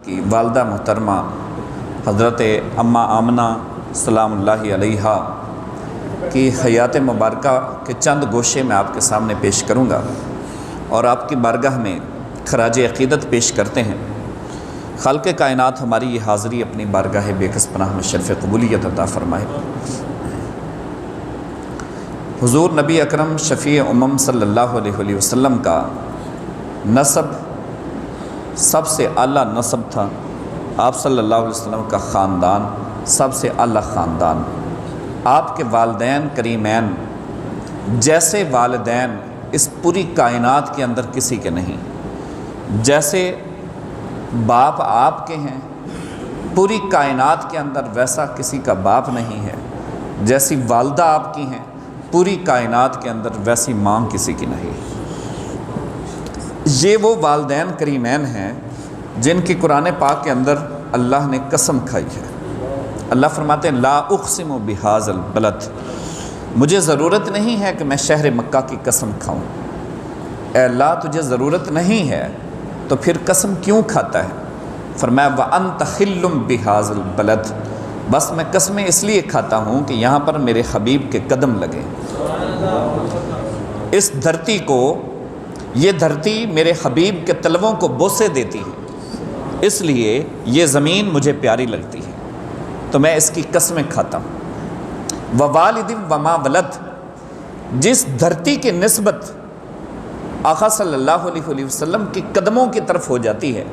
کی والدہ محترمہ حضرت اماں آمنہ سلام اللہ علیہا کی حیات مبارکہ کے چند گوشے میں آپ کے سامنے پیش کروں گا اور آپ کی بارگاہ میں خراج عقیدت پیش کرتے ہیں۔ خالق کائنات ہماری یہ حاضری اپنی بارگاہ بے کس پناہ میں شرف قبولیت عطا فرمائے۔ حضور نبی اکرم شفیع امم صلی اللہ علیہ وسلم کا نسب سب سے اعلیٰ نسب تھا۔ آپ صلی اللہ علیہ وسلم کا خاندان سب سے اعلیٰ خاندان۔ آپ کے والدین کریمین جیسے والدین اس پوری کائنات کے اندر کسی کے نہیں۔ جیسے باپ آپ کے ہیں پوری کائنات کے اندر ویسا کسی کا باپ نہیں ہے۔ جیسی والدہ آپ کی ہیں پوری کائنات کے اندر ویسی ماں کسی کی نہیں۔ یہ وہ والدین کریمین ہیں جن کی قرآن پاک کے اندر اللہ نے قسم کھائی ہے۔ اللہ فرماتے ہیں لا اقسم بہذا البلد، مجھے ضرورت نہیں ہے کہ میں شہر مکہ کی قسم کھاؤں۔ اے اللہ تجھے ضرورت نہیں ہے تو پھر قسم کیوں کھاتا ہے؟ فرمایا وَأَنْتَ حِلٌّ بِهَذَا الْبَلَدِ، بس میں قسمیں اس لیے کھاتا ہوں کہ یہاں پر میرے حبیب کے قدم لگے۔ اس دھرتی کو، یہ دھرتی میرے حبیب کے طلبوں کو بوسے دیتی ہے، اس لیے یہ زمین مجھے پیاری لگتی ہے تو میں اس کی قسمیں کھاتا ہوں۔ وَوَالِدٍ وَمَا وَلَدَ، جس دھرتی کی نسبت آقا صلی اللہ علیہ وسلم کی قدموں کی طرف ہو جاتی ہے،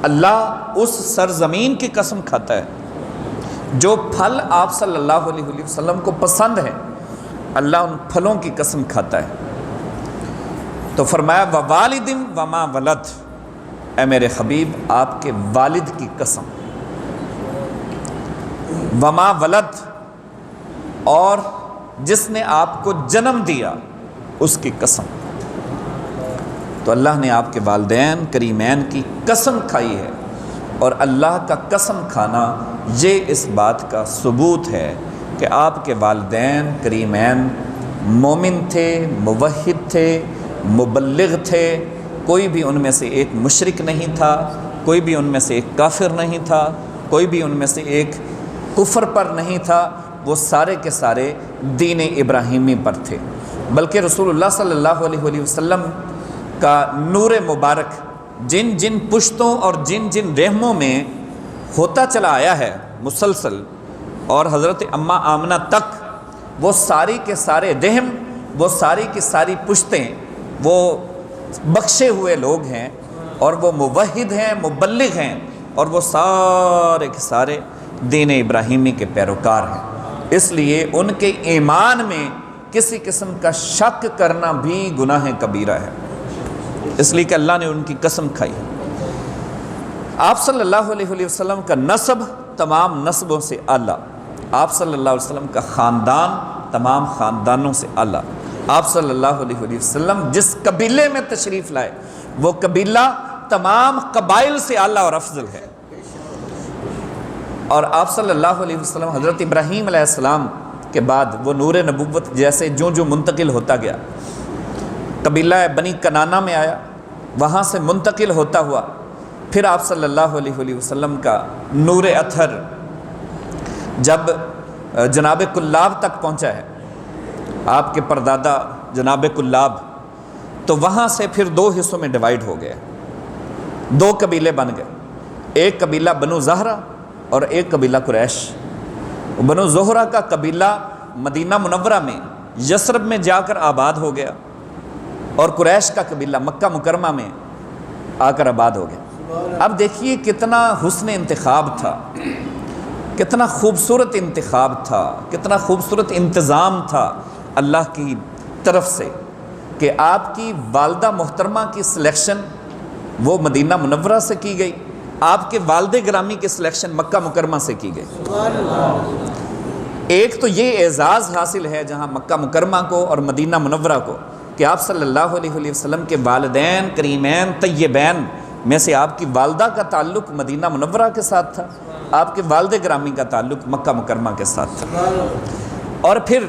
اللہ اس سرزمین کی قسم کھاتا ہے۔ جو پھل آپ صلی اللہ علیہ وسلم کو پسند ہے اللہ ان پھلوں کی قسم کھاتا ہے۔ تو فرمایا وَوَالِدٍ وَمَا وَلَدَ، اے میرے حبیب آپ کے والد کی قسم، وما ولد، اور جس نے آپ کو جنم دیا اس کی قسم۔ تو اللہ نے آپ کے والدین کریمین کی قسم کھائی ہے، اور اللہ کا قسم کھانا یہ اس بات کا ثبوت ہے کہ آپ کے والدین کریمین مومن تھے، موحد تھے، مبلغ تھے۔ کوئی بھی ان میں سے ایک مشرک نہیں تھا، کوئی بھی ان میں سے ایک کافر نہیں تھا، کوئی بھی ان میں سے ایک کفر پر نہیں تھا، وہ سارے کے سارے دین ابراہیمی پر تھے۔ بلکہ رسول اللہ صلی اللہ علیہ وسلم کا نور مبارک جن جن پشتوں اور جن جن رحموں میں ہوتا چلا آیا ہے مسلسل، اور حضرت اماں آمنہ تک وہ ساری کے سارے رحم، وہ ساری کی ساری پشتیں وہ بخشے ہوئے لوگ ہیں، اور وہ موحد ہیں، مبلغ ہیں، اور وہ سارے کے سارے دین ابراہیمی کے پیروکار ہیں۔ اس لیے ان کے ایمان میں کسی قسم کا شک کرنا بھی گناہ کبیرہ ہے، اس لیے کہ اللہ نے ان کی قسم کھائی۔ آپ صلی اللہ علیہ وسلم کا نسب تمام نسبوں سے اعلیٰ، آپ صلی اللہ علیہ وسلم کا خاندان تمام خاندانوں سے اعلیٰ۔ آپ صلی اللہ علیہ وسلم جس قبیلے میں تشریف لائے وہ قبیلہ تمام قبائل سے اعلیٰ اور افضل ہے۔ اور آپ صلی اللہ علیہ وسلم حضرت ابراہیم علیہ السلام کے بعد وہ نور نبوت جیسے جو منتقل ہوتا گیا، قبیلہ بنی کنانہ میں آیا، وہاں سے منتقل ہوتا ہوا، پھر آپ صلی اللہ علیہ وسلم کا نور اطہر جب جناب کلاب تک پہنچا ہے، آپ کے پردادا جناب کلاب، تو وہاں سے پھر دو حصوں میں ڈیوائیڈ ہو گئے، دو قبیلے بن گئے، ایک قبیلہ بنو زہرہ اور ایک قبیلہ قریش۔ بنو زہرہ کا قبیلہ مدینہ منورہ میں یثرب میں جا کر آباد ہو گیا، اور قریش کا قبیلہ مکہ مکرمہ میں آ کر آباد ہو گیا۔ اب دیکھیے کتنا حسن انتخاب تھا، کتنا خوبصورت انتخاب تھا، کتنا خوبصورت انتظام تھا اللہ کی طرف سے کہ آپ کی والدہ محترمہ کی سلیکشن وہ مدینہ منورہ سے کی گئی، آپ کے والد گرامی کی سلیکشن مکہ مکرمہ سے کی گئی۔ ایک تو یہ اعزاز حاصل ہے جہاں مکہ مکرمہ کو اور مدینہ منورہ کو کہ آپ صلی اللہ علیہ وسلم کے والدین کریمین طیبین میں سے آپ کی والدہ کا تعلق مدینہ منورہ کے ساتھ تھا، آپ کے والد گرامی کا تعلق مکہ مکرمہ کے ساتھ تھا۔ اور پھر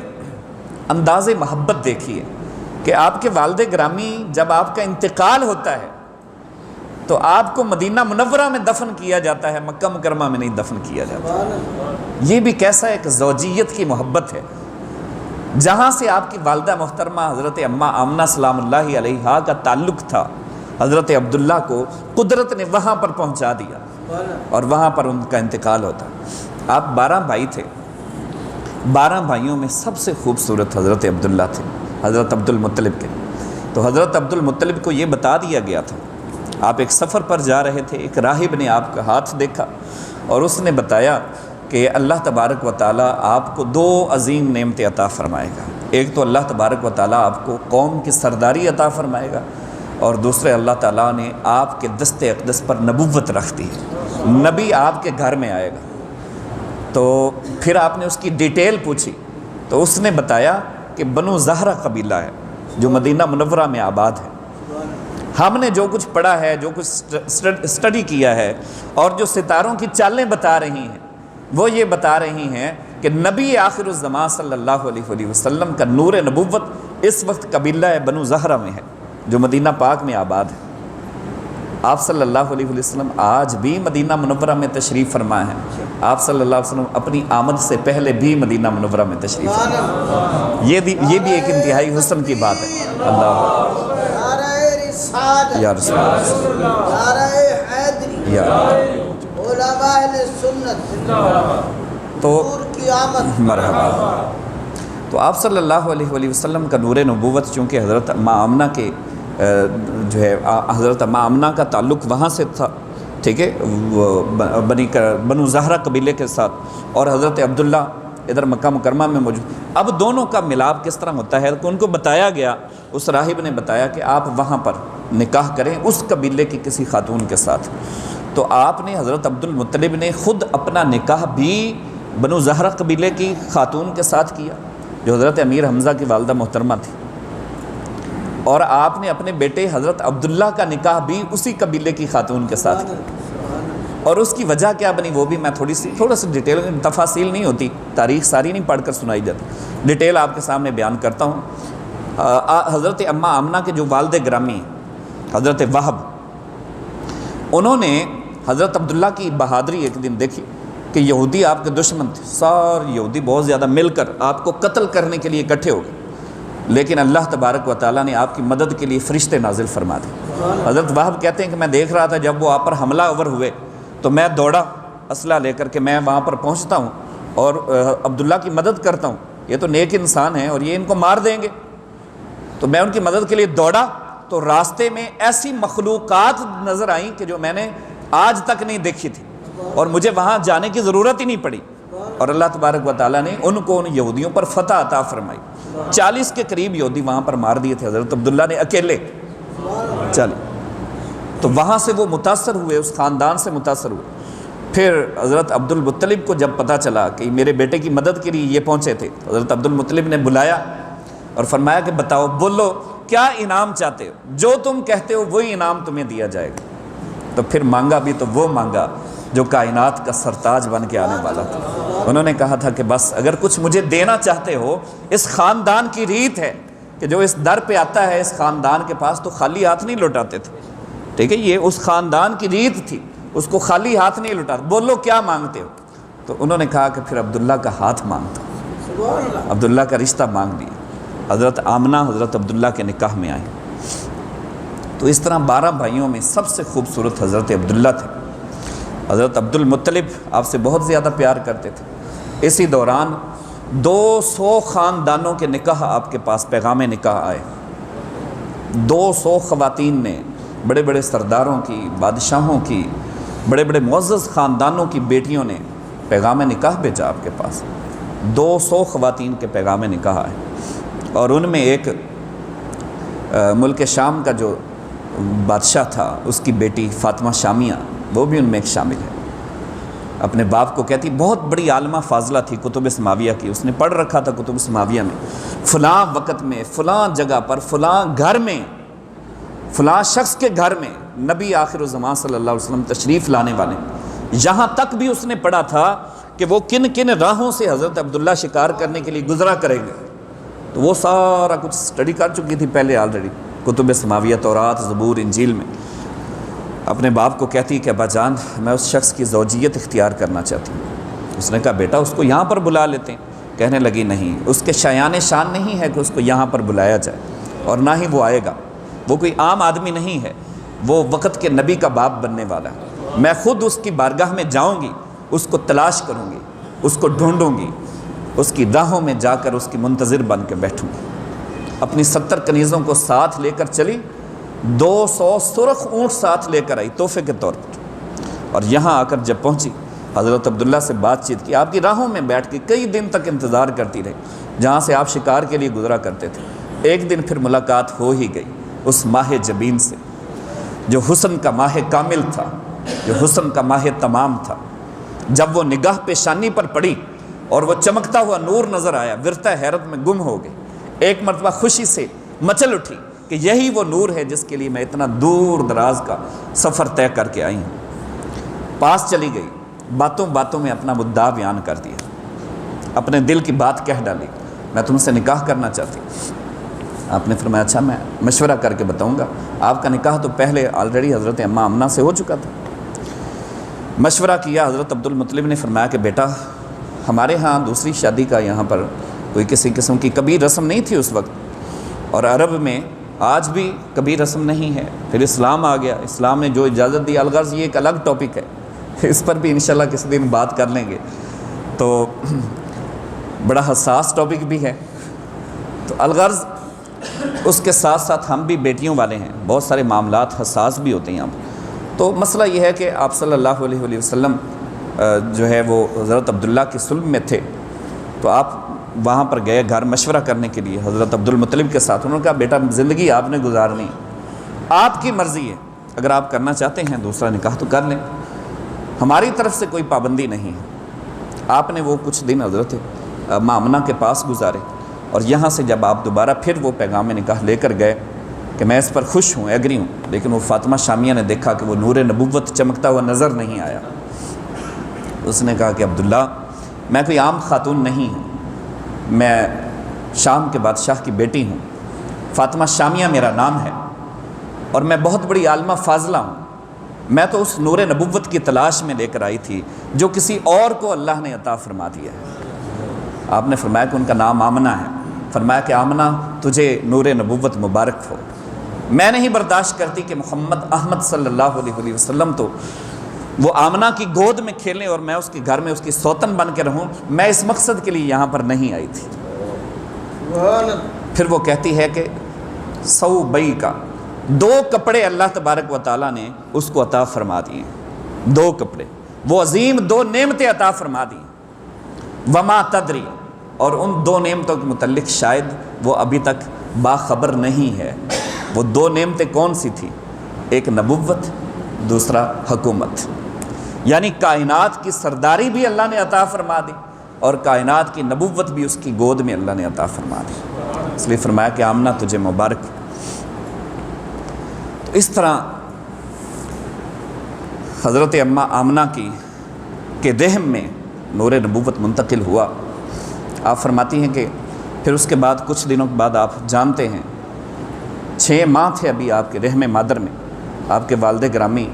انداز محبت دیکھیے کہ آپ کے والد گرامی جب آپ کا انتقال ہوتا ہے تو آپ کو مدینہ منورہ میں دفن کیا جاتا ہے، مکہ مکرمہ میں نہیں دفن کیا جاتا۔ یہ بھی کیسا ایک زوجیت کی محبت ہے، جہاں سے آپ کی والدہ محترمہ حضرت اماں آمنہ سلام اللہ علیہا کا تعلق تھا، حضرت عبداللہ کو قدرت نے وہاں پر پہنچا دیا اور وہاں پر ان کا انتقال ہوتا۔ آپ 12 بھائی تھے، 12 بھائیوں میں سب سے خوبصورت حضرت عبداللہ تھے، حضرت عبد المطلب کے۔ تو حضرت عبد المطلب کو یہ بتا دیا گیا تھا، آپ ایک سفر پر جا رہے تھے، ایک راہب نے آپ کا ہاتھ دیکھا اور اس نے بتایا کہ اللہ تبارک و تعالیٰ آپ کو 2 عظیم نعمتیں عطا فرمائے گا۔ ایک تو اللہ تبارک و تعالیٰ آپ کو قوم کی سرداری عطا فرمائے گا، اور دوسرے اللہ تعالیٰ نے آپ کے دست اقدس پر نبوت رکھ دی ہے، نبی آپ کے گھر میں آئے گا۔ تو پھر آپ نے اس کی ڈیٹیل پوچھی تو اس نے بتایا کہ بنو زہرہ قبیلہ ہے جو مدینہ منورہ میں آباد ہے۔ ہم نے جو کچھ پڑھا ہے، جو کچھ اسٹڈی کیا ہے، اور جو ستاروں کی چالیں بتا رہی ہیں، وہ یہ بتا رہی ہیں کہ نبی آخر الزمان صلی اللہ علیہ وسلم کا نور نبوت اس وقت قبیلہ بنو زہرہ میں ہے جو مدینہ پاک میں آباد ہے۔ آپ صلی اللہ علیہ وسلم آج بھی مدینہ منورہ میں تشریف فرما ہیں۔ آپ صلی اللہ علیہ وسلم اپنی آمد سے پہلے بھی مدینہ منورہ میں تشریف فرما، یہ بھی ایک انتہائی حسن کی بات ہے۔ اللہ یا رسول مرحبا۔ تو آپ صلی اللہ علیہ وسلم کا نور نبوت چونکہ حضرت اماں آمنہ کے جو ہے حضرت اماں آمنہ کا تعلق وہاں سے تھا، ٹھیک ہے، بنو زہرہ قبیلے کے ساتھ، اور حضرت عبداللہ ادھر مکہ مکرمہ میں موجود۔ اب دونوں کا ملاپ کس طرح ہوتا ہے کہ ان کو بتایا گیا، اس راہب نے بتایا کہ آپ وہاں پر نکاح کریں اس قبیلے کی کسی خاتون کے ساتھ۔ تو آپ نے حضرت عبد المطلب نے خود اپنا نکاح بھی بنو زہرہ قبیلے کی خاتون کے ساتھ کیا جو حضرت امیر حمزہ کی والدہ محترمہ تھی، اور آپ نے اپنے بیٹے حضرت عبداللہ کا نکاح بھی اسی قبیلے کی خاتون کے ساتھ کیا۔ اور اس کی وجہ کیا بنی وہ بھی میں تھوڑا سی ڈیٹیل، تفاصیل نہیں ہوتی، تاریخ ساری نہیں پڑھ کر سنائی جاتی، ڈیٹیل آپ کے سامنے بیان کرتا ہوں۔ حضرت اماں آمنہ کے جو والد گرامی ہیں حضرت وہب، انہوں نے حضرت عبداللہ کی بہادری ایک دن دیکھی کہ یہودی آپ کے دشمن تھے، سارے یہودی بہت زیادہ مل کر آپ کو قتل کرنے کے لیے اکٹھے ہو گئے، لیکن اللہ تبارک و تعالیٰ نے آپ کی مدد کے لیے فرشتے نازل فرما دیے۔ حضرت وہب کہتے ہیں کہ میں دیکھ رہا تھا جب وہ آپ پر حملہ آور ہوئے تو میں دوڑا اسلحہ لے کر کے، میں وہاں پر پہنچتا ہوں اور عبداللہ کی مدد کرتا ہوں، یہ تو نیک انسان ہیں اور یہ ان کو مار دیں گے، تو میں ان کی مدد کے لیے دوڑا تو راستے میں ایسی مخلوقات نظر آئیں کہ جو میں نے آج تک نہیں دیکھی تھی، اور مجھے وہاں جانے کی ضرورت ہی نہیں پڑی، اور اللہ تبارک و تعالیٰ نے ان کو ان یہودیوں پر فتح عطا فرمائی۔ 40 کے قریب یہودی وہاں پر مار دیے تھے حضرت عبداللہ نے اکیلے، تو وہاں سے وہ متاثر ہوئے، اس خاندان سے متاثر ہوئے۔ پھر حضرت عبد المطلب کو جب پتہ چلا کہ میرے بیٹے کی مدد کے لیے یہ پہنچے تھے، حضرت عبد المطلب نے بلایا اور فرمایا کہ بتاؤ، بولو کیا انعام چاہتے ہو، جو تم کہتے ہو وہی انعام تمہیں دیا جائے گا۔ تو پھر مانگا بھی تو وہ مانگا جو کائنات کا سرتاج بن کے آنے والا تھا۔ انہوں نے کہا تھا کہ بس اگر کچھ مجھے دینا چاہتے ہو، اس خاندان کی ریت ہے کہ جو اس در پہ آتا ہے اس خاندان کے پاس تو خالی ہاتھ نہیں لوٹاتے تھے، ٹھیک ہے، یہ اس خاندان کی ریت تھی، اس کو خالی ہاتھ نہیں لوٹاتے، بولو کیا مانگتے ہو۔ تو انہوں نے کہا کہ پھر عبداللہ کا ہاتھ مانگتا ہوں، عبداللہ کا رشتہ مانگ لیا۔ حضرت آمنہ حضرت عبداللہ کے نکاح میں آئیں۔ تو اس طرح 12 بھائیوں میں سب سے خوبصورت حضرت عبداللہ تھے۔ حضرت عبد المطلب آپ سے بہت زیادہ پیار کرتے تھے۔ اسی دوران 200 خاندانوں کے نکاح آپ کے پاس پیغام نکاح آئے، 200 خواتین نے، بڑے بڑے سرداروں کی، بادشاہوں کی، بڑے بڑے معزز خاندانوں کی بیٹیوں نے پیغام نکاح بھیجا آپ کے پاس۔ 200 خواتین کے پیغام نکاح آئے، اور ان میں ایک ملک شام کا جو بادشاہ تھا اس کی بیٹی فاطمہ شامیہ، وہ بھی ان میں ایک شامل ہے۔ اپنے باپ کو کہتی، بہت بڑی عالمہ فاضلہ تھی کتب سماویہ کی، اس نے پڑھ رکھا تھا کتب سماویہ میں فلاں وقت میں فلاں جگہ پر فلاں گھر میں فلاں شخص کے گھر میں نبی آخر الزمان صلی اللہ علیہ وسلم تشریف لانے والے، یہاں تک بھی اس نے پڑھا تھا کہ وہ کن کن راہوں سے حضرت عبداللہ شکار کرنے کے لیے گزرا کریں گے۔ تو وہ سارا کچھ اسٹڈی کر چکی تھی پہلے آلریڈی کتب سماویہ، تورات، زبور، انجیل میں۔ اپنے باپ کو کہتی کہ ابا جان میں اس شخص کی زوجیت اختیار کرنا چاہتی ہوں۔ اس نے کہا بیٹا اس کو یہاں پر بلا لیتے ہیں۔ کہنے لگی نہیں، اس کے شایان شان نہیں ہے کہ اس کو یہاں پر بلایا جائے، اور نہ ہی وہ آئے گا۔ وہ کوئی عام آدمی نہیں ہے، وہ وقت کے نبی کا باپ بننے والا ہے۔ میں خود اس کی بارگاہ میں جاؤں گی، اس کو تلاش کروں گی، اس کو ڈھونڈوں گی، اس کی راہوں میں جا کر اس کی منتظر بن کے بیٹھوں گی۔ اپنی 70 کنیزوں کو ساتھ لے کر چلی، 200 سرخ اونٹ ساتھ لے کر آئی تحفے کے طور پر، اور یہاں آ کر جب پہنچی حضرت عبداللہ سے بات چیت کی، آپ کی راہوں میں بیٹھ کے کئی دن تک انتظار کرتی رہی جہاں سے آپ شکار کے لیے گزرا کرتے تھے۔ ایک دن پھر ملاقات ہو ہی گئی اس ماہ جبین سے، جو حسن کا ماہ کامل تھا، جو حسن کا ماہ تمام تھا۔ جب وہ نگاہ پیشانی پر پڑی اور وہ چمکتا ہوا نور نظر آیا، ورثہ حیرت میں گم ہو گئی۔ ایک مرتبہ خوشی سے مچل اٹھی کہ یہی وہ نور ہے جس کے لیے میں اتنا دور دراز کا سفر طے کر کے آئی ہوں۔ پاس چلی گئی، باتوں باتوں میں اپنا مدعا بیان کر دیا، اپنے دل کی بات کہہ ڈالی، میں تم سے نکاح کرنا چاہتی ہوں۔ آپ نے فرمایا اچھا میں مشورہ کر کے بتاؤں گا۔ آپ کا نکاح تو پہلے آلریڈی حضرت اماں آمنہ سے ہو چکا تھا۔ مشورہ کیا، حضرت عبدالمطلب نے فرمایا کہ بیٹا ہمارے ہاں دوسری شادی کا یہاں پر کوئی کسی قسم کی کبھی رسم نہیں تھی اس وقت، اور عرب میں آج بھی کبھی رسم نہیں ہے۔ پھر اسلام آ گیا، اسلام نے جو اجازت دی، الغرض یہ ایک الگ ٹاپک ہے، اس پر بھی انشاءاللہ کسی دن بات کر لیں گے، تو بڑا حساس ٹاپک بھی ہے۔ تو الغرض اس کے ساتھ ساتھ ہم بھی بیٹیوں والے ہیں، بہت سارے معاملات حساس بھی ہوتے ہیں یہاں پر۔ تو مسئلہ یہ ہے کہ آپ صلی اللہ علیہ وسلم جو ہے وہ حضرت عبداللہ کی صلب میں تھے، تو آپ وہاں پر گئے گھر مشورہ کرنے کے لیے حضرت عبدالمطلب کے ساتھ۔ انہوں نے کہا بیٹا زندگی آپ نے گزارنی، آپ کی مرضی ہے، اگر آپ کرنا چاہتے ہیں دوسرا نکاح تو کر لیں، ہماری طرف سے کوئی پابندی نہیں ہے۔ آپ نے وہ کچھ دن حضرت آمنہ کے پاس گزارے، اور یہاں سے جب آپ دوبارہ پھر وہ پیغام نکاح لے کر گئے کہ میں اس پر خوش ہوں، ایگری ہوں، لیکن وہ فاطمہ شامیہ نے دیکھا کہ وہ نور نبوت چمکتا ہوا نظر نہیں آیا۔ اس نے کہا کہ عبداللہ میں کوئی عام خاتون نہیں ہوں، میں شام کے بادشاہ کی بیٹی ہوں، فاطمہ شامیہ میرا نام ہے، اور میں بہت بڑی عالمہ فاضلہ ہوں۔ میں تو اس نور نبوت کی تلاش میں لے کر آئی تھی جو کسی اور کو اللہ نے عطا فرما دیا ہے۔ آپ نے فرمایا کہ ان کا نام آمنہ ہے۔ فرمایا کہ آمنہ تجھے نور نبوت مبارک ہو، میں نہیں برداشت کرتی کہ محمد احمد صلی اللہ علیہ وسلم تو وہ آمنہ کی گود میں کھیلیں اور میں اس کے گھر میں اس کی سوتن بن کے رہوں، میں اس مقصد کے لیے یہاں پر نہیں آئی تھی۔ پھر وہ کہتی ہے کہ 100 بئی کا 2 کپڑے اللہ تبارک و تعالیٰ نے اس کو عطا فرما دیے، 2 کپڑے، وہ عظیم 2 نعمتیں عطا فرما دی، وما تدری، اور ان 2 نعمتوں کے متعلق شاید وہ ابھی تک باخبر نہیں ہے۔ وہ 2 نعمتیں کون سی تھی؟ ایک نبوت، دوسرا حکومت، یعنی کائنات کی سرداری بھی اللہ نے عطا فرما دی، اور کائنات کی نبوت بھی اس کی گود میں اللہ نے عطا فرما دی۔ اس لیے فرمایا کہ آمنہ تجھے مبارک۔ تو اس طرح حضرت اماں آمنہ کے رحم میں نور نبوت منتقل ہوا۔ آپ فرماتی ہیں کہ پھر اس کے بعد کچھ دنوں کے بعد آپ جانتے ہیں 6 ماہ تھے ابھی آپ کے رحم مادر میں، آپ کے والد گرامی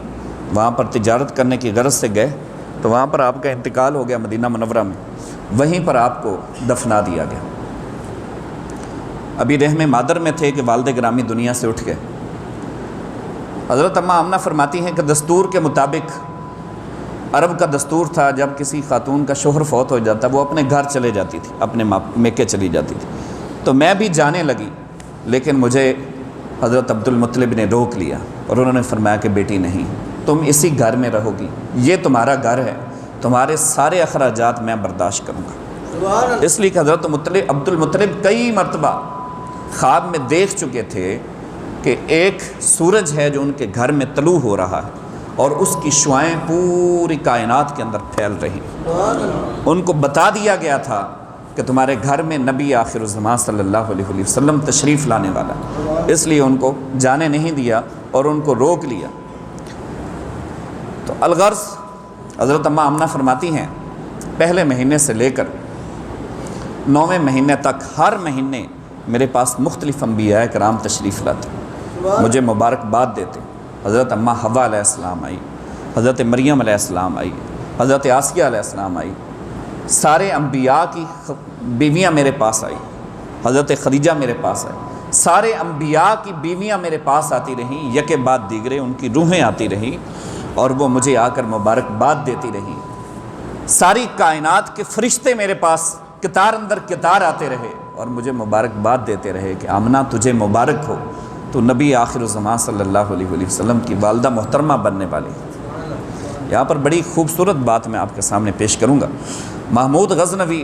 وہاں پر تجارت کرنے کی غرض سے گئے، تو وہاں پر آپ کا انتقال ہو گیا مدینہ منورہ میں، وہیں پر آپ کو دفنا دیا گیا۔ ابھی رحم مادر میں تھے کہ والد گرامی دنیا سے اٹھ گئے۔ حضرت اماں آمنہ فرماتی ہیں کہ دستور کے مطابق، عرب کا دستور تھا جب کسی خاتون کا شوہر فوت ہو جاتا وہ اپنے گھر چلے جاتی تھی، اپنے میکے چلی جاتی تھی، تو میں بھی جانے لگی، لیکن مجھے حضرت عبدالمطلب نے روک لیا، اور انہوں نے فرمایا کہ بیٹی نہیں، تم اسی گھر میں رہو گی، یہ تمہارا گھر ہے، تمہارے سارے اخراجات میں برداشت کروں گا۔ اس لیے کہ حضرت عبدالمطلب کئی مرتبہ خواب میں دیکھ چکے تھے کہ ایک سورج ہے جو ان کے گھر میں طلوع ہو رہا ہے، اور اس کی شعائیں پوری کائنات کے اندر پھیل رہی۔ ان کو بتا دیا گیا تھا کہ تمہارے گھر میں نبی آخر الزمان صلی اللہ علیہ وسلم تشریف لانے والا ہے، اس لیے ان کو جانے نہیں دیا اور ان کو روک لیا۔ تو الغرض حضرت اماں آمنہ فرماتی ہیں پہلے مہینے سے لے کر 9ویں مہینے تک ہر مہینے میرے پاس مختلف انبیاء کرام تشریف لاتے، مجھے مبارکباد دیتے، حضرت اماں حوا علیہ السلام آئی، حضرت مریم علیہ السلام آئی، حضرت آسیہ علیہ السلام آئی، سارے انبیاء کی بیویاں میرے پاس آئی، حضرت خدیجہ میرے پاس آئی، سارے انبیاء کی بیویاں میرے پاس آتی رہیں، یکے بعد دیگرے ان کی روحیں آتی رہیں اور وہ مجھے آ کر مبارکباد دیتی رہیں۔ ساری کائنات کے فرشتے میرے پاس قطار اندر قطار آتے رہے اور مجھے مبارکباد دیتے رہے کہ آمنہ تجھے مبارک ہو، تو نبی آخر الزمان صلی اللہ علیہ وسلم کی والدہ محترمہ بننے والی۔ یہاں پر بڑی خوبصورت بات میں آپ کے سامنے پیش کروں گا۔ محمود غزنوی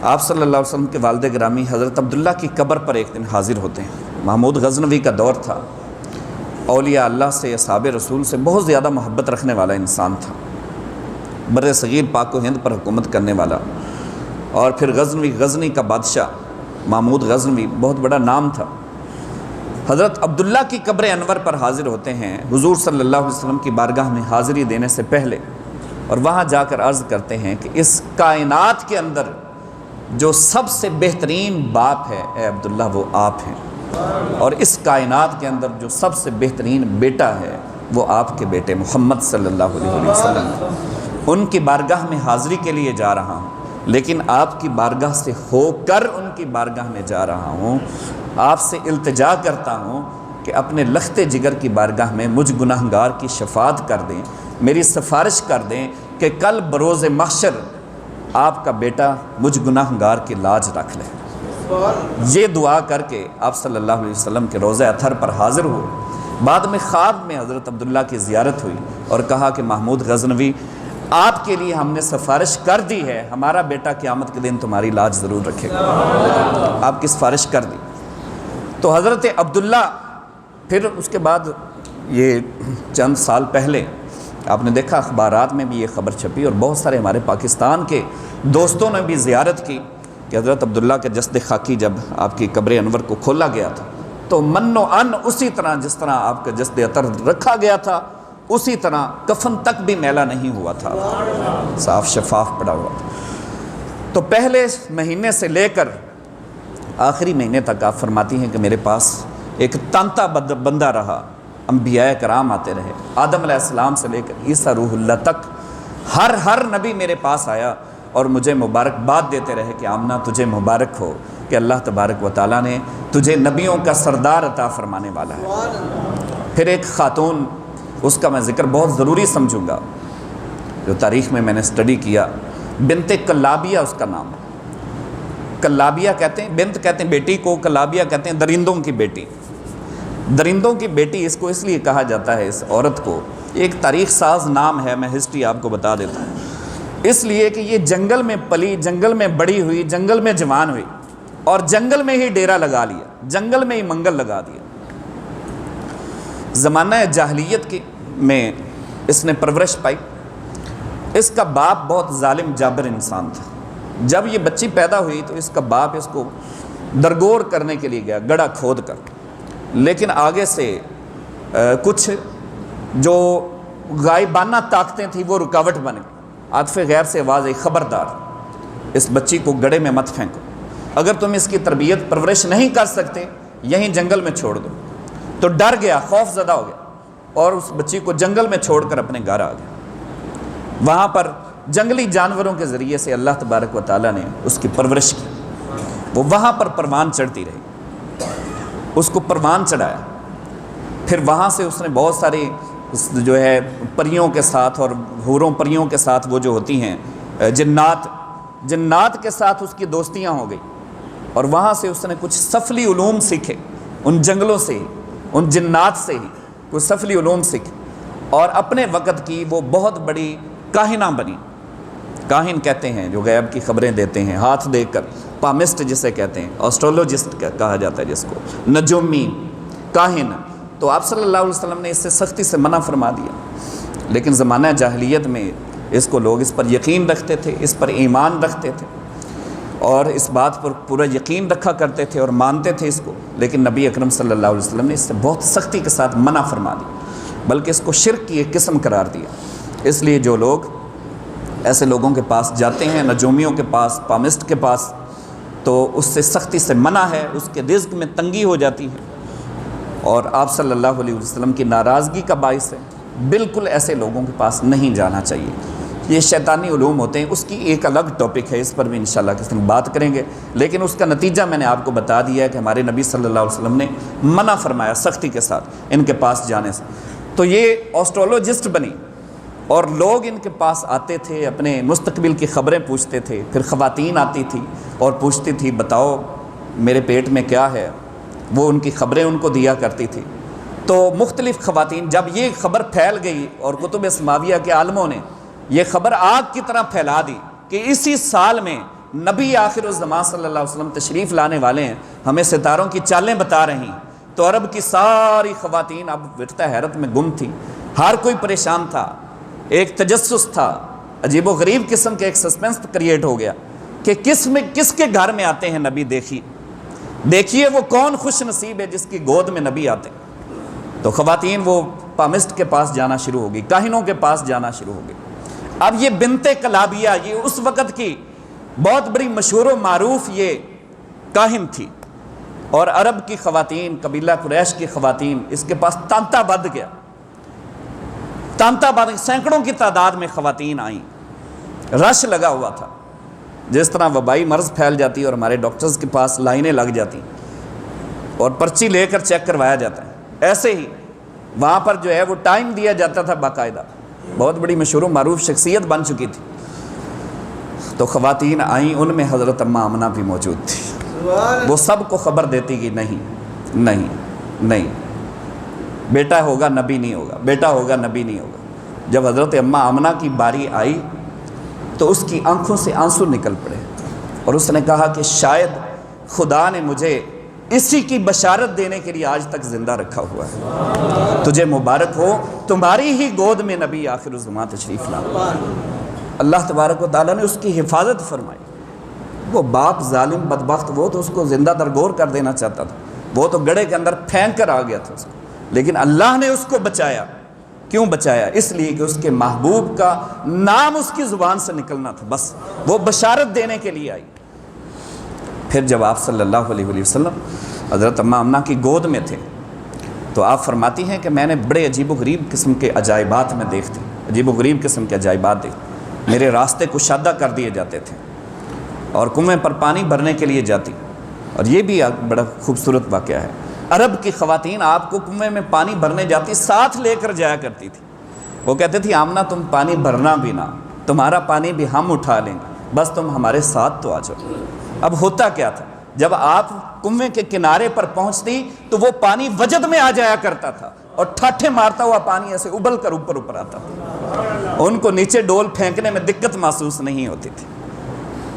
آپ صلی اللہ علیہ وسلم کے والد گرامی حضرت عبداللہ کی قبر پر ایک دن حاضر ہوتے ہیں۔ محمود غزنوی کا دور تھا، اولیاء اللہ سے، اصحاب رسول سے بہت زیادہ محبت رکھنے والا انسان تھا، بر صغیر پاک و ہند پر حکومت کرنے والا، اور پھر غزنی کا بادشاہ محمود غزنوی بہت بڑا نام تھا۔ حضرت عبداللہ کی قبر انور پر حاضر ہوتے ہیں حضور صلی اللہ علیہ وسلم کی بارگاہ میں حاضری دینے سے پہلے، اور وہاں جا کر عرض کرتے ہیں کہ اس کائنات کے اندر جو سب سے بہترین باپ ہے اے عبداللہ وہ آپ ہیں، اور اس کائنات کے اندر جو سب سے بہترین بیٹا ہے وہ آپ کے بیٹے محمد صلی اللہ علیہ وسلم ہیں۔ ان کی بارگاہ میں حاضری کے لیے جا رہا ہوں، لیکن آپ کی بارگاہ سے ہو کر ان کی بارگاہ میں جا رہا ہوں، آپ سے التجا کرتا ہوں کہ اپنے لخت جگر کی بارگاہ میں مجھ گناہگار کی شفاعت کر دیں، میری سفارش کر دیں کہ کل بروز محشر آپ کا بیٹا مجھ گناہگار کی لاج رکھ لے۔ یہ دعا کر کے آپ صلی اللہ علیہ وسلم کے روضہ اطہر پر حاضر ہوئے۔ بعد میں خواب میں حضرت عبداللہ کی زیارت ہوئی اور کہا کہ محمود غزنوی آپ کے لیے ہم نے سفارش کر دی ہے، ہمارا بیٹا قیامت کے دن تمہاری لاج ضرور رکھے گا۔ آپ کی سفارش کر دی تو حضرت عبداللہ، پھر اس کے بعد یہ چند سال پہلے آپ نے دیکھا اخبارات میں بھی یہ خبر چھپی اور بہت سارے ہمارے پاکستان کے دوستوں نے بھی زیارت کی کہ حضرت عبداللہ کے جسد خاکی جب آپ کی قبر انور کو کھولا گیا تھا تو من و ان اسی طرح جس طرح آپ کا جسد اطہر رکھا گیا تھا اسی طرح کفن تک بھی میلا نہیں ہوا تھا، صاف شفاف پڑا ہوا تھا۔ تو پہلے مہینے سے لے کر آخری مہینے تک آپ فرماتی ہیں کہ میرے پاس ایک تانتا بندہ رہا، انبیاء کرام آتے رہے، آدم علیہ السلام سے لے کر عیسیٰ روح اللہ تک ہر نبی میرے پاس آیا اور مجھے مبارکباد دیتے رہے کہ آمنہ تجھے مبارک ہو کہ اللہ تبارک و تعالیٰ نے تجھے نبیوں کا سردار عطا فرمانے والا ہے۔ پھر ایک خاتون، اس کا میں ذکر بہت ضروری سمجھوں گا، جو تاریخ میں نے اسٹڈی کیا، بنت کلابیہ اس کا نام ہے۔ کلابیہ کہتے ہیں، بنت کہتے ہیں بیٹی کو، کلابیہ کہتے ہیں درندوں کی بیٹی۔ درندوں کی بیٹی اس کو اس لیے کہا جاتا ہے اس عورت کو، ایک تاریخ ساز نام ہے، میں ہسٹری آپ کو بتا دیتا ہوں، اس لیے کہ یہ جنگل میں پلی، جنگل میں بڑی ہوئی، جنگل میں جوان ہوئی اور جنگل میں ہی ڈیرا لگا لیا، جنگل میں ہی منگل لگا دیا۔ زمانہ جاہلیت میں اس نے پرورش پائی۔ اس کا باپ بہت ظالم جابر انسان تھا۔ جب یہ بچی پیدا ہوئی تو اس کا باپ اس کو درگور کرنے کے لیے گیا، گڑھا کھود کر، لیکن آگے سے کچھ جو غائبانہ طاقتیں تھیں وہ رکاوٹ بن گئی۔ عاطف غیر سے آواز آئی، خبردار اس بچی کو گڑھے میں مت پھینکو، اگر تم اس کی تربیت پرورش نہیں کر سکتے یہیں جنگل میں چھوڑ دو۔ تو ڈر گیا، خوف زدہ ہو گیا اور اس بچی کو جنگل میں چھوڑ کر اپنے گھر آ گیا۔ وہاں پر جنگلی جانوروں کے ذریعے سے اللہ تبارک و تعالیٰ نے اس کی پرورش کی۔ وہ وہاں پر پروان چڑھتی رہی، اس کو پروان چڑھایا۔ پھر وہاں سے اس نے بہت ساری جو ہے پریوں کے ساتھ اور حوروں پریوں کے ساتھ وہ جو ہوتی ہیں جنات کے ساتھ اس کی دوستیاں ہو گئی، اور وہاں سے اس نے کچھ سفلی علوم سیکھے، ان جنگلوں سے ہی، ان جنات سے ہی کچھ سفلی علوم سیکھے، اور اپنے وقت کی وہ بہت بڑی کاہنہ بنی۔ کاہن کہتے ہیں جو غیب کی خبریں دیتے ہیں ہاتھ دیکھ کر، پامسٹ جسے کہتے ہیں، آسٹرولوجسٹ کہا جاتا ہے جس کو، نجومی، کاہن۔ تو آپ صلی اللہ علیہ وسلم نے اس سے سختی سے منع فرما دیا، لیکن زمانہ جاہلیت میں اس کو لوگ اس پر یقین رکھتے تھے، اس پر ایمان رکھتے تھے اور اس بات پر پورا یقین رکھا کرتے تھے اور مانتے تھے اس کو، لیکن نبی اکرم صلی اللہ علیہ وسلم نے اس سے بہت سختی کے ساتھ منع فرما دی، بلکہ اس کو شرک کی ایک قسم قرار دیا۔ اس لیے جو لوگ ایسے لوگوں کے پاس جاتے ہیں، نجومیوں کے پاس، پامسٹ کے پاس، تو اس سے سختی سے منع ہے، اس کے رزق میں تنگی ہو جاتی ہے اور آپ صلی اللہ علیہ وسلم کی ناراضگی کا باعث ہے۔ بالکل ایسے لوگوں کے پاس نہیں جانا چاہیے، یہ شیطانی علوم ہوتے ہیں، اس کی ایک الگ ٹاپک ہے، اس پر بھی انشاءاللہ کسی دن بات کریں گے، لیکن اس کا نتیجہ میں نے آپ کو بتا دیا ہے کہ ہمارے نبی صلی اللہ علیہ وسلم نے منع فرمایا سختی کے ساتھ ان کے پاس جانے سے۔ تو یہ آسٹرولوجسٹ بنی اور لوگ ان کے پاس آتے تھے، اپنے مستقبل کی خبریں پوچھتے تھے، پھر خواتین آتی تھی اور پوچھتی تھی بتاؤ میرے پیٹ میں کیا ہے، وہ ان کی خبریں ان کو دیا کرتی تھی۔ تو مختلف خواتین، جب یہ خبر پھیل گئی اور کتب سماویہ کے عالموں نے یہ خبر آگ کی طرح پھیلا دی کہ اسی سال میں نبی آخر الزمان صلی اللہ علیہ وسلم تشریف لانے والے ہیں، ہمیں ستاروں کی چالیں بتا رہی ہیں، تو عرب کی ساری خواتین اب وقتہ حیرت میں گم تھی، ہر کوئی پریشان تھا، ایک تجسس تھا، عجیب و غریب قسم کے ایک سسپینس کریٹ ہو گیا کہ کس کے گھر میں آتے ہیں نبی، دیکھیے وہ کون خوش نصیب ہے جس کی گود میں نبی آتے ہیں۔ تو خواتین وہ پامسٹ کے پاس جانا شروع ہوگی، کاہنوں کے پاس جانا شروع ہوگی۔ اب یہ بنت کلابیہ، یہ اس وقت کی بہت بڑی مشہور و معروف یہ کاہن تھی، اور عرب کی خواتین، قبیلہ قریش کی خواتین، اس کے پاس تانتا بد گیا، سینکڑوں کی تعداد میں خواتین آئیں، رش لگا ہوا تھا، جس طرح وبائی مرض پھیل جاتی اور ہمارے ڈاکٹرز کے پاس لائنیں لگ جاتی اور پرچی لے کر چیک کروایا جاتا ہے، ایسے ہی وہاں پر جو ہے وہ ٹائم دیا جاتا تھا باقاعدہ، بہت بڑی مشہور و معروف شخصیت بن چکی تھی۔ تو خواتین آئیں، ان میں حضرت اماں آمنہ بھی موجود تھی، وہ سب کو خبر دیتی کہ نہیں بیٹا ہوگا نبی نہیں ہوگا، بیٹا ہوگا نبی نہیں ہوگا۔ جب حضرت اماں آمنہ کی باری آئی تو اس کی آنکھوں سے آنسو نکل پڑے اور اس نے کہا کہ شاید خدا نے مجھے اسی کی بشارت دینے کے لیے آج تک زندہ رکھا ہوا ہے، تجھے مبارک ہو، تمہاری ہی گود میں نبی آخر الزمان تشریف لا۔ اللہ تبارک و تعالیٰ نے اس کی حفاظت فرمائی۔ وہ باپ ظالم بدبخت، وہ تو اس کو زندہ درگور کر دینا چاہتا تھا، وہ تو گڑھے کے اندر پھینک کر آ گیا تھا اس کو، لیکن اللہ نے اس کو بچایا۔ کیوں بچایا؟ اس لیے کہ اس کے محبوب کا نام اس کی زبان سے نکلنا تھا، بس وہ بشارت دینے کے لیے آئی۔ پھر جب آپ صلی اللہ علیہ وسلم حضرت اماں آمنہ کی گود میں تھے تو آپ فرماتی ہیں کہ میں نے بڑے عجیب و غریب قسم کے عجائبات میں دیکھتی، عجیب و غریب قسم کے عجائبات دیکھتی، میرے راستے کشادہ کر دیے جاتے تھے اور کنویں پر پانی بھرنے کے لیے جاتی۔ اور یہ بھی بڑا خوبصورت واقعہ ہے، عرب کی خواتین آپ کو کنویں میں پانی بھرنے جاتی، ساتھ لے کر جایا کرتی تھی۔ وہ کہتے تھی آمنہ تم پانی بھرنا بھی نہ، تمہارا پانی بھی ہم اٹھا لیں گے، بس تم ہمارے ساتھ تو آ جاؤ۔ اب ہوتا کیا تھا، جب آپ کنویں کے کنارے پر پہنچتی تو وہ پانی وجد میں آ جایا کرتا تھا اور ٹھاٹھے مارتا ہوا پانی ایسے ابل کر اوپر آتا تھا، ان کو نیچے ڈول پھینکنے میں دقت محسوس نہیں ہوتی تھی۔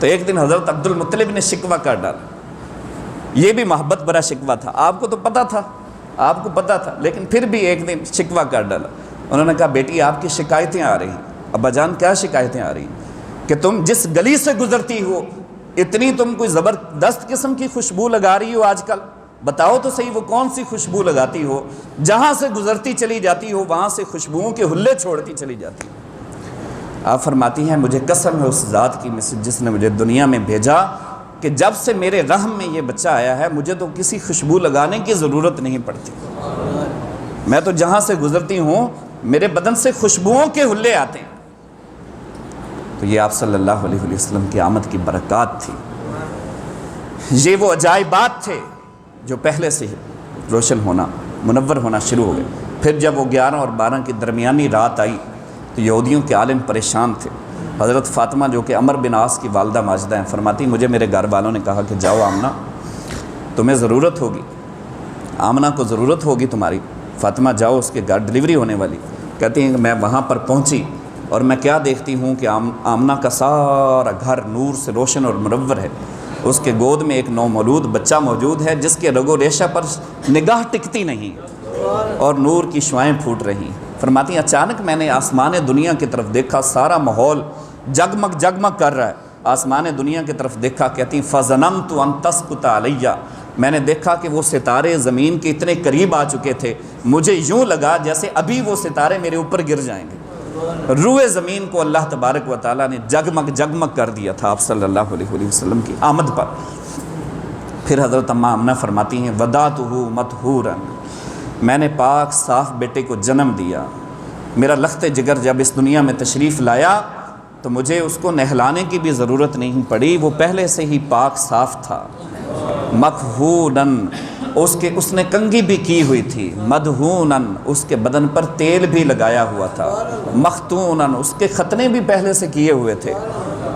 تو ایک دن حضرت عبد المطلب نے شکوہ کر ڈالا، یہ بھی محبت برا شکوہ تھا، آپ کو تو پتہ تھا، لیکن پھر بھی ایک دن شکوہ کر ڈالا۔ انہوں نے کہا بیٹی آپ کی شکایتیں آ رہی ہیں۔ ابا جان کیا شکایتیں آ رہی ہیں؟ کہ تم جس گلی سے گزرتی ہو اتنی تم کوئی زبردست قسم کی خوشبو لگا رہی ہو آج کل، بتاؤ تو صحیح وہ کون سی خوشبو لگاتی ہو، جہاں سے گزرتی چلی جاتی ہو وہاں سے خوشبوؤں کے ہلے چھوڑتی چلی جاتی ہو۔ آپ فرماتی ہیں مجھے قسم ہے اس ذات کی جس نے مجھے دنیا میں بھیجا کہ جب سے میرے رحم میں یہ بچہ آیا ہے مجھے تو کسی خوشبو لگانے کی ضرورت نہیں پڑتی، میں تو جہاں سے گزرتی ہوں میرے بدن سے خوشبوؤں کے ہلے آتے ہیں۔ تو یہ آپ صلی اللہ علیہ وسلم کی آمد کی برکات تھی، یہ وہ عجائبات تھے جو پہلے سے روشن ہونا، منور ہونا شروع ہو گئے۔ پھر جب وہ 11 اور 12 کی درمیانی رات آئی تو یہودیوں کے عالم پریشان تھے۔ حضرت فاطمہ جو کہ عمر بن عاص کی والدہ ماجدہ ہیں فرماتی مجھے میرے گھر والوں نے کہا کہ جاؤ آمنہ تمہیں ضرورت ہوگی، آمنہ کو ضرورت ہوگی تمہاری، فاطمہ جاؤ اس کے گھر ڈلیوری ہونے والی۔ کہتی ہیں کہ میں وہاں پر پہنچی اور میں کیا دیکھتی ہوں کہ آمنہ کا سارا گھر نور سے روشن اور منور ہے، اس کے گود میں ایک نومولود بچہ موجود ہے جس کے رگ و ریشہ پر نگاہ ٹکتی نہیں اور نور کی شعائیں پھوٹ رہی۔ فرماتی ہیں اچانک میں نے آسمان دنیا کی طرف دیکھا، سارا ماحول جگمگ کر رہا ہے، آسمان دنیا کی طرف دیکھا، کہتی فظننت ان تسقط علیہ، میں نے دیکھا کہ وہ ستارے زمین کے اتنے قریب آ چکے تھے، مجھے یوں لگا جیسے ابھی وہ ستارے میرے اوپر گر جائیں گے۔ روئے زمین کو اللہ تبارک و تعالیٰ نے جگمگ کر دیا تھا آپ صلی اللہ علیہ وسلم کی آمد پر۔ پھر حضرت اماں آمنہ فرماتی ہیں ودعتہ مطہورا، میں نے پاک صاف بیٹے کو جنم دیا، میرا لخت جگر جب اس دنیا میں تشریف لایا تو مجھے اس کو نہلانے کی بھی ضرورت نہیں پڑی، وہ پہلے سے ہی پاک صاف تھا۔ مکھونن، اس نے کنگھی بھی کی ہوئی تھی، مدہونن، اس کے بدن پر تیل بھی لگایا ہوا تھا، مختونن، اس کے ختنے بھی پہلے سے کیے ہوئے تھے،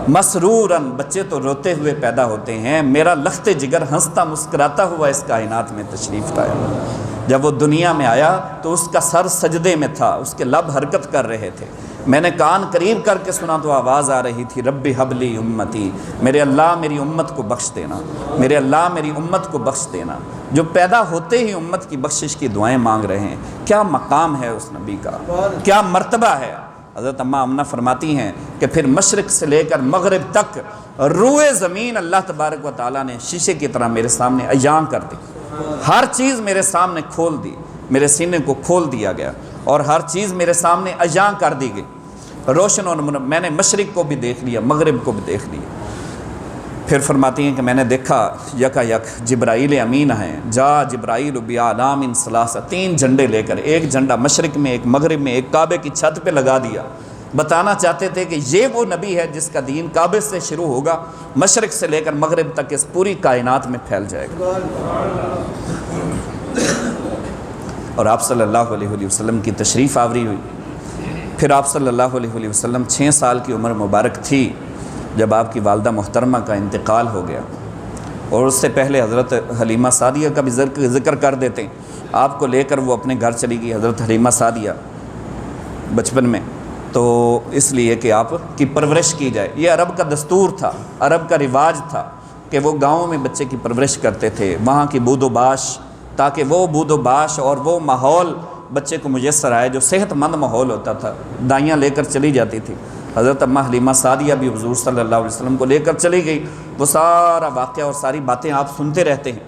مسرورن، بچے تو روتے ہوئے پیدا ہوتے ہیں، میرا لخت جگر ہنستا مسکراتا ہوا اس کائنات میں تشریف لایا۔ جب وہ دنیا میں آیا تو اس کا سر سجدے میں تھا، اس کے لب حرکت کر رہے تھے، میں نے کان قریب کر کے سنا تو آواز آ رہی تھی، رب حبلی امتی، میرے اللہ میری امت کو بخش دینا، میرے اللہ میری امت کو بخش دینا۔ جو پیدا ہوتے ہی امت کی بخشش کی دعائیں مانگ رہے ہیں، کیا مقام ہے اس نبی کا، کیا مرتبہ ہے۔ حضرت اماں آمنہ فرماتی ہیں کہ پھر مشرق سے لے کر مغرب تک روئے زمین اللہ تبارک و تعالیٰ نے شیشے کی طرح میرے سامنے عیاں کر دی، ہر چیز میرے سامنے کھول دی، میرے سینے کو کھول دیا گیا اور ہر چیز میرے سامنے عیاں کر دی گئی، روشن اور میں نے مشرق کو بھی دیکھ لیا، مغرب کو بھی دیکھ لیا۔ پھر فرماتی ہیں کہ میں نے دیکھا یکا یک جبرائیل امین ہیں، جا جبرائیل بعلام ثلاثہ، 3 جھنڈے لے کر، ایک جھنڈا مشرق میں، ایک مغرب میں، ایک کعبے کی چھت پہ لگا دیا، بتانا چاہتے تھے کہ یہ وہ نبی ہے جس کا دین کعبے سے شروع ہوگا، مشرق سے لے کر مغرب تک اس پوری کائنات میں پھیل جائے گا۔ اور آپ صلی اللہ علیہ وسلم کی تشریف آوری ہوئی۔ پھر آپ صلی اللہ علیہ وسلم 6 سال کی عمر مبارک تھی جب آپ کی والدہ محترمہ کا انتقال ہو گیا، اور اس سے پہلے حضرت حلیمہ سعدیہ کا بھی ذکر کر دیتے ہیں۔ آپ کو لے کر وہ اپنے گھر چلی گئی حضرت حلیمہ سعدیہ بچپن میں، تو اس لیے کہ آپ کی پرورش کی جائے، یہ عرب کا دستور تھا، عرب کا رواج تھا کہ وہ گاؤں میں بچے کی پرورش کرتے تھے، وہاں کی بود و باش، تاکہ وہ بود و باش اور وہ ماحول بچے کو میسر آئے جو صحت مند ماحول ہوتا تھا۔ دائیاں لے کر چلی جاتی تھی، حضرت اماں حلیمہ سعدیہ بھی حضور صلی اللہ علیہ وسلم کو لے کر چلی گئی۔ وہ سارا واقعہ اور ساری باتیں آپ سنتے رہتے ہیں،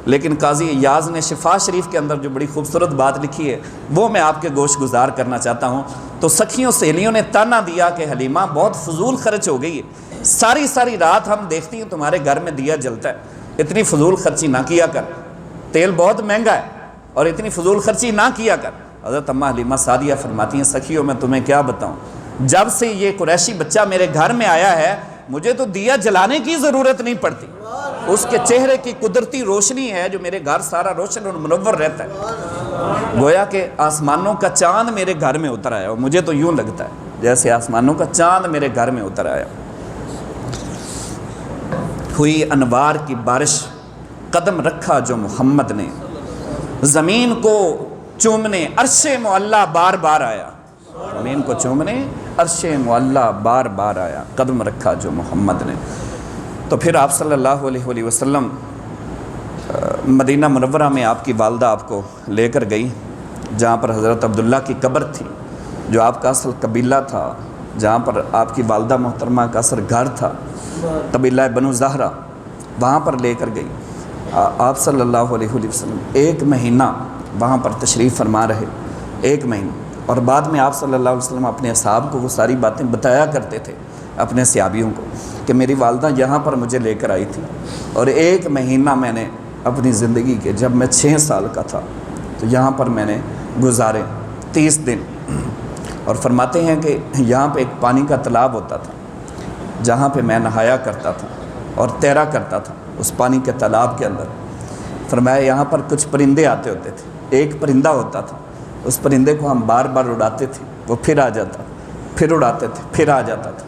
لیکن قاضی ایاز نے شفا شریف کے اندر جو بڑی خوبصورت بات لکھی ہے وہ میں آپ کے گوش گزار کرنا چاہتا ہوں۔ تو سکھیوں سہیلیوں نے تانا دیا کہ حلیمہ بہت فضول خرچ ہو گئی ہے، ساری رات ہم دیکھتی ہیں تمہارے گھر میں دیا جلتا ہے، اتنی فضول خرچی نہ کیا کر، تیل بہت مہنگا ہے اور اتنی فضول خرچی نہ کیا کر۔ حضرت اماں حلیمہ سعدیہ فرماتی ہیں، سکھیوں میں تمہیں کیا بتاؤں، جب سے یہ قریشی بچہ میرے گھر میں آیا ہے مجھے تو دیا جلانے کی ضرورت نہیں پڑتی، اس کے چہرے کی قدرتی روشنی ہے جو میرے گھر سارا روشن اور منور رہتا ہے، گویا کہ آسمانوں کا چاند میرے گھر میں اتر آیا، اور مجھے تو یوں لگتا ہے جیسے آسمانوں کا چاند میرے گھر میں اتر آیا۔ ہوئی انوار کی بارش، قدم رکھا جو محمد نے، زمین کو چومنے عرش معلیٰ بار بار آیا، زمین کو چومنے عرش معلیٰ بار بار آیا، قدم رکھا جو محمد نے۔ تو پھر آپ صلی اللہ علیہ وسلم مدینہ منورہ میں آپ کی والدہ آپ کو لے کر گئی، جہاں پر حضرت عبداللہ کی قبر تھی، جو آپ کا اصل قبیلہ تھا، جہاں پر آپ کی والدہ محترمہ کا اصل گھر تھا، قبیلہ بنو زہرہ، وہاں پر لے کر گئی۔ آپ صلی اللہ علیہ وسلم 1 مہینہ وہاں پر تشریف فرما رہے، 1 مہینہ، اور بعد میں آپ صلی اللہ علیہ وسلم اپنے اصحاب کو وہ ساری باتیں بتایا کرتے تھے، اپنے صحابیوں کو، کہ میری والدہ یہاں پر مجھے لے کر آئی تھی، اور 1 مہینہ میں نے اپنی زندگی کے، جب میں 6 سال کا تھا تو یہاں پر میں نے گزارے 30 دن۔ اور فرماتے ہیں کہ یہاں پہ ایک پانی کا تالاب ہوتا تھا جہاں پہ میں نہایا کرتا تھا اور تیرا کرتا تھا اس پانی کے تالاب کے اندر۔ فرمایا یہاں پر کچھ پرندے آتے ہوتے تھے، ایک پرندہ ہوتا تھا، اس پرندے کو ہم بار بار اڑاتے تھے، وہ پھر آ جاتا، پھر اڑاتے تھے، پھر آ جاتا تھا۔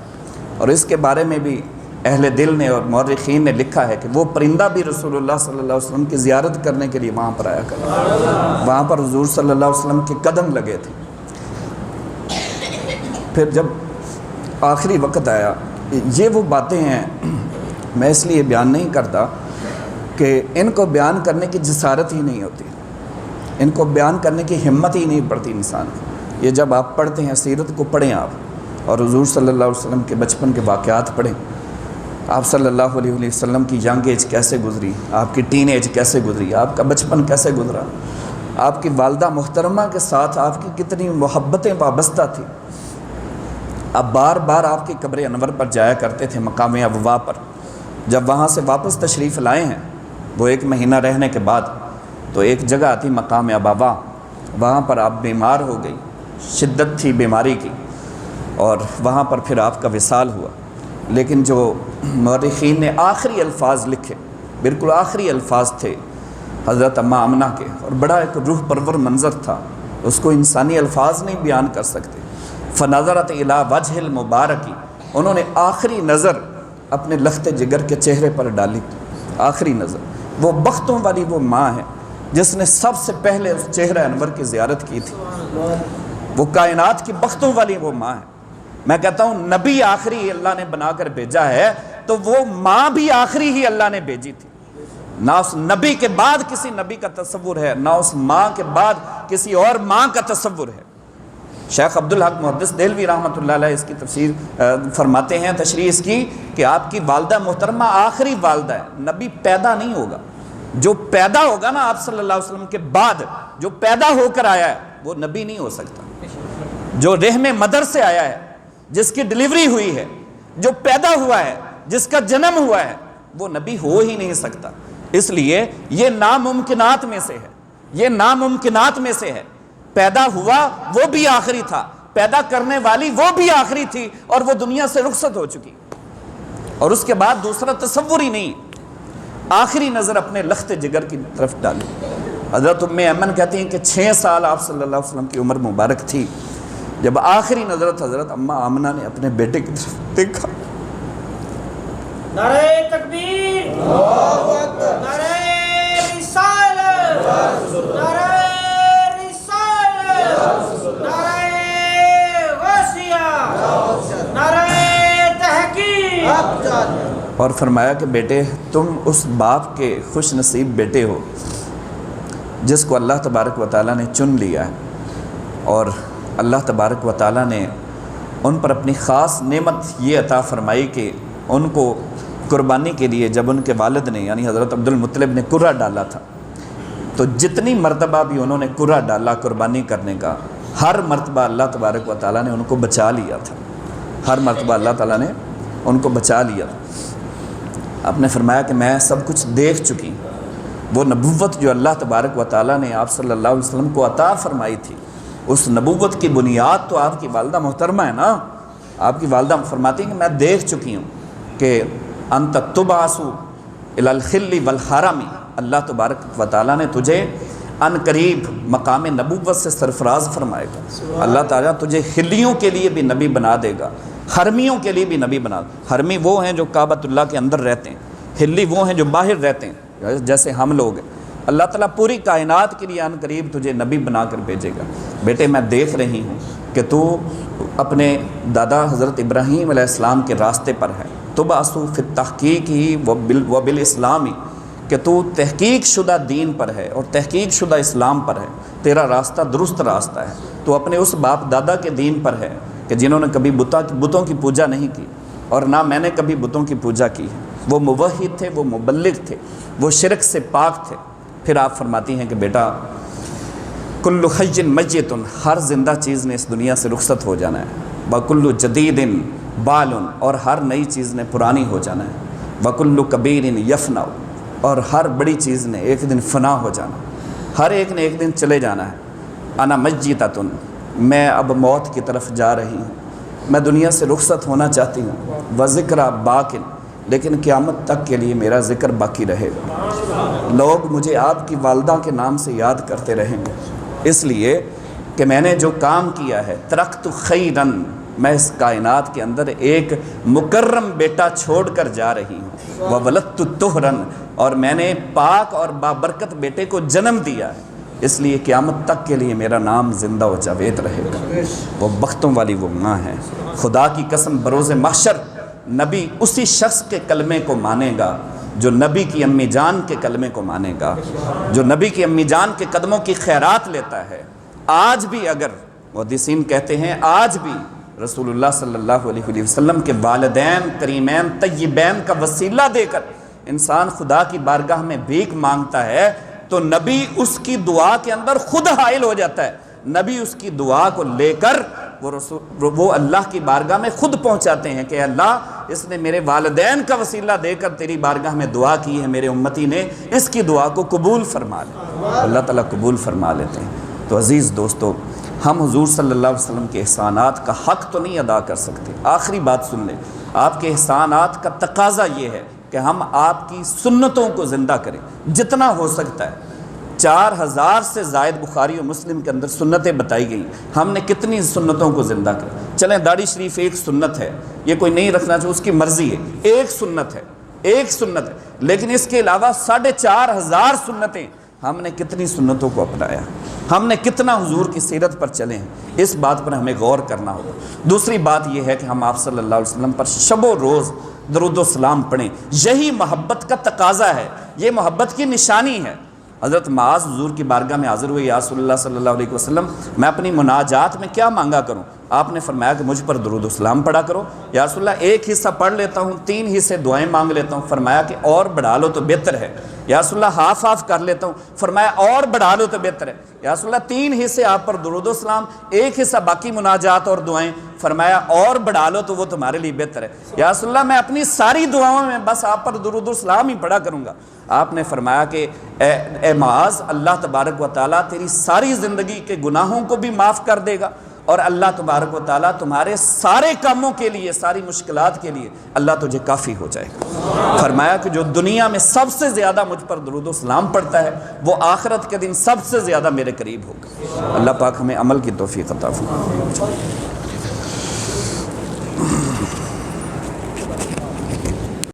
اور اس کے بارے میں بھی اہل دل نے اور مورخین نے لکھا ہے کہ وہ پرندہ بھی رسول اللہ صلی اللہ علیہ وسلم کی زیارت کرنے کے لیے وہاں پر آیا کرتا، وہاں پر حضور صلی اللہ علیہ وسلم کے قدم لگے تھے۔ پھر جب آخری وقت آیا، یہ وہ باتیں ہیں میں اس لیے بیان نہیں کرتا کہ ان کو بیان کرنے کی جسارت ہی نہیں ہوتی، ان کو بیان کرنے کی ہمت ہی نہیں پڑتی انسان کو۔ یہ جب آپ پڑھتے ہیں، سیرت کو پڑھیں آپ، اور حضور صلی اللہ علیہ وسلم کے بچپن کے واقعات پڑھیں، آپ صلی اللہ علیہ وسلم کی ینگ ایج کیسے گزری، آپ کی ٹین ایج کیسے گزری، آپ کا بچپن کیسے گزرا، آپ کی والدہ محترمہ کے ساتھ آپ کی کتنی محبتیں وابستہ تھیں۔ آپ بار بار آپ کی قبر انور پر جایا کرتے تھے، مقام ابوا پر۔ جب وہاں سے واپس تشریف لائے ہیں وہ 1 مہینہ رہنے کے بعد، تو ایک جگہ آتی مقام ابوا، وہاں پر آپ بیمار ہو گئی، شدت تھی بیماری کی، اور وہاں پر پھر آپ کا وصال ہوا۔ لیکن جو مورخین نے آخری الفاظ لکھے، بالکل آخری الفاظ تھے حضرت اماں آمنہ کے، اور بڑا ایک روح پرور منظر تھا، اس کو انسانی الفاظ نہیں بیان کر سکتے۔ فنظرت الی وجہ المبارکی، انہوں نے آخری نظر اپنے لخت جگر کے چہرے پر ڈالی، آخری نظر۔ وہ بختوں والی وہ ماں ہے جس نے سب سے پہلے اس چہرہ انور کی زیارت کی تھی، وہ کائنات کی بختوں والی وہ ماں ہے۔ میں کہتا ہوں نبی آخری اللہ نے بنا کر بھیجا ہے تو وہ ماں بھی آخری ہی اللہ نے بھیجی تھی۔ نہ اس نبی کے بعد کسی نبی کا تصور ہے، نہ اس ماں کے بعد کسی اور ماں کا تصور ہے۔ شیخ عبدالحق محدث دہلوی رحمۃ اللہ علیہ اس کی تفسیر فرماتے ہیں، تشریح اس کی کہ آپ کی والدہ محترمہ آخری والدہ ہے، نبی پیدا نہیں ہوگا۔ جو پیدا ہوگا نا آپ صلی اللہ علیہ وسلم کے بعد، جو پیدا ہو کر آیا ہے وہ نبی نہیں ہو سکتا۔ جو رحم مدر سے آیا ہے، جس کی ڈلیوری ہوئی ہے، جو پیدا ہوا ہے، جس کا جنم ہوا ہے، وہ نبی ہو ہی نہیں سکتا۔ اس لیے یہ ناممکنات میں سے ہے، یہ ناممکنات میں سے ہے۔ پیدا ہوا وہ بھی آخری تھا، پیدا کرنے والی وہ بھی آخری تھی، اور وہ دنیا سے رخصت ہو چکی، اور اس کے بعد دوسرا تصور ہی نہیں۔ آخری نظر اپنے لخت جگر کی طرف ڈالی۔ حضرت ام ایمن کہتی ہیں کہ 6 سال آپ صلی اللہ علیہ وسلم کی عمر مبارک تھی جب آخری نظر حضرت اماں آمنہ نے اپنے بیٹے کی طرف دیکھا۔ نعرہ تکبیر، نعرہ رسالت، نعرہ رسالت، نعرہ غوثیہ، نعرہ تحقیق۔ اور فرمایا کہ بیٹے تم اس باپ کے خوش نصیب بیٹے ہو جس کو اللہ تبارک و تعالیٰ نے چن لیا ہے، اور اللہ تبارک و تعالیٰ نے ان پر اپنی خاص نعمت یہ عطا فرمائی کہ ان کو قربانی کے لیے جب ان کے والد نے یعنی حضرت عبد المطلب نے کرہ ڈالا تھا، تو جتنی مرتبہ بھی انہوں نے کرہ ڈالا قربانی کرنے کا، ہر مرتبہ اللہ تبارک و تعالیٰ نے ان کو بچا لیا تھا، ہر مرتبہ اللہ تعالیٰ نے ان کو بچا لیا تھا۔ آپ نے فرمایا کہ میں سب کچھ دیکھ چکی، وہ نبوت جو اللہ تبارک و تعالیٰ نے آپ صلی اللہ علیہ وسلم کو عطا فرمائی تھی، اس نبوت کی بنیاد تو آپ کی والدہ محترمہ ہے نا۔ آپ کی والدہ فرماتی ہیں کہ میں دیکھ چکی ہوں کہ انت تبعث الی الخل والحرم، اللہ تبارک و تعالیٰ نے تجھے ان قریب مقام نبوت سے سرفراز فرمائے گا۔ اللہ تعالیٰ تجھے خلیوں کے لیے بھی نبی بنا دے گا، حرمیوں کے لیے بھی نبی بنا دے گا۔ حرمی وہ ہیں جو کعبۃ اللہ کے اندر رہتے ہیں، خلی وہ ہیں جو باہر رہتے ہیں جیسے ہم لوگ ہیں۔ اللہ تعالیٰ پوری کائنات کے لیے ان قریب تجھے نبی بنا کر بھیجے گا۔ بیٹے میں دیکھ رہی ہوں کہ تو اپنے دادا حضرت ابراہیم علیہ السلام کے راستے پر ہے، تبعث فی التحقیق ہی و بالاسلام، کہ تو تحقیق شدہ دین پر ہے اور تحقیق شدہ اسلام پر ہے، تیرا راستہ درست راستہ ہے، تو اپنے اس باپ دادا کے دین پر ہے کہ جنہوں نے کبھی بتوں کی پوجا نہیں کی، اور نہ میں نے کبھی بتوں کی پوجا کی ہے۔ وہ موحد تھے، وہ مبلغ تھے، وہ شرک سے پاک تھے۔ پھر آپ فرماتی ہیں کہ بیٹا کل حی میت، ہر زندہ چیز نے اس دنیا سے رخصت ہو جانا ہے، وکل جدید بال، اور ہر نئی چیز نے پرانی ہو جانا ہے، وکل کبیر یفنا، اور ہر بڑی چیز نے ایک دن فنا ہو جانا، ہر ایک نے ایک دن چلے جانا ہے۔ انا میتۃ، میں اب موت کی طرف جا رہی ہوں، میں دنیا سے رخصت ہونا چاہتی ہوں، وذکر باقٍ، لیکن قیامت تک کے لیے میرا ذکر باقی رہے گا، لوگ مجھے آپ کی والدہ کے نام سے یاد کرتے رہیں گے، اس لیے کہ میں نے جو کام کیا ہے، ترکت خیراً، میں اس کائنات کے اندر ایک مکرم بیٹا چھوڑ کر جا رہی ہوں، وولدت طہراً، اور میں نے پاک اور بابرکت بیٹے کو جنم دیا ہے، اس لیے قیامت تک کے لیے میرا نام زندہ و جاوید رہے گا۔ وہ بختوں والی وہ ماں ہے۔ خدا کی قسم بروز محشر نبی اسی شخص کے کلمے کو مانے گا جو نبی کی امی جان کے کلمے کو مانے گا، جو نبی کی امی جان کے قدموں کی خیرات لیتا ہے۔ آج بھی اگر محدثین کہتے ہیں آج بھی رسول اللہ صلی اللہ علیہ وسلم کے والدین کریمین طیبین کا وسیلہ دے کر انسان خدا کی بارگاہ میں بھیک مانگتا ہے تو نبی اس کی دعا کے اندر خود حائل ہو جاتا ہے، نبی اس کی دعا کو لے کر وہ اللہ کی بارگاہ میں خود پہنچاتے ہیں کہ اللہ اس نے میرے والدین کا وسیلہ دے کر تیری بارگاہ میں دعا کی ہے، میرے امتی نے اس کی دعا کو قبول فرما لے، اللہ تعالیٰ قبول فرما لیتے ہیں۔ تو عزیز دوستو، ہم حضور صلی اللہ علیہ وسلم کے احسانات کا حق تو نہیں ادا کر سکتے. آخری بات سن لیں، آپ کے احسانات کا تقاضا یہ ہے کہ ہم آپ کی سنتوں کو زندہ کریں جتنا ہو سکتا ہے. 4000 سے زائد بخاری و مسلم کے اندر سنتیں بتائی گئیں، ہم نے کتنی سنتوں کو زندہ کیا؟ چلیں داڑھی شریف ایک سنت ہے، یہ کوئی نہیں رکھنا چاہے اس کی مرضی ہے، ایک سنت ہے، لیکن اس کے علاوہ 4500 سنتیں، ہم نے کتنی سنتوں کو اپنایا، ہم نے کتنا حضور کی سیرت پر چلے ہیں، اس بات پر ہمیں غور کرنا ہوگا. دوسری بات یہ ہے کہ ہم آپ صلی اللہ علیہ وسلم پر شب و روز درود و سلام پڑھیں. یہی محبت کا تقاضا ہے، یہ محبت کی نشانی ہے. حضرت معاذ حضور کی بارگاہ میں حاضر ہوئے، یا رسول اللہ صلی اللہ علیہ وسلم میں اپنی مناجات میں کیا مانگا کروں؟ آپ نے فرمایا کہ مجھ پر درود و سلام پڑھا کرو. یا رسول اللہ ایک حصہ پڑھ لیتا ہوں، 3 حصے دعائیں مانگ لیتا ہوں. فرمایا کہ اور بڑھا لو تو بہتر ہے. یا رسول اللہ ہاف کر لیتا ہوں. فرمایا اور بڑھا لو تو بہتر ہے. یا رسول اللہ 3 حصے آپ پر درود و سلام، 1 حصہ باقی مناجات اور دعائیں. فرمایا اور بڑھا لو تو وہ تمہارے لیے بہتر ہے. یا رسول اللہ میں اپنی ساری دعاؤں میں بس آپ پر درود و سلام ہی پڑھا کروں گا. آپ نے فرمایا کہ اے معاذ، اللہ تبارک و تعالیٰ تیری ساری زندگی کے گناہوں کو بھی معاف کر دے گا، اور اللہ تبارک و تعالیٰ تمہارے سارے کاموں کے لیے، ساری مشکلات کے لیے اللہ تجھے کافی ہو جائے گا. فرمایا کہ جو دنیا میں سب سے زیادہ مجھ پر درود و سلام پڑھتا ہے وہ آخرت کے دن سب سے زیادہ میرے قریب ہوگا. اللہ پاک ہمیں عمل کی توفیق عطا فرمائے.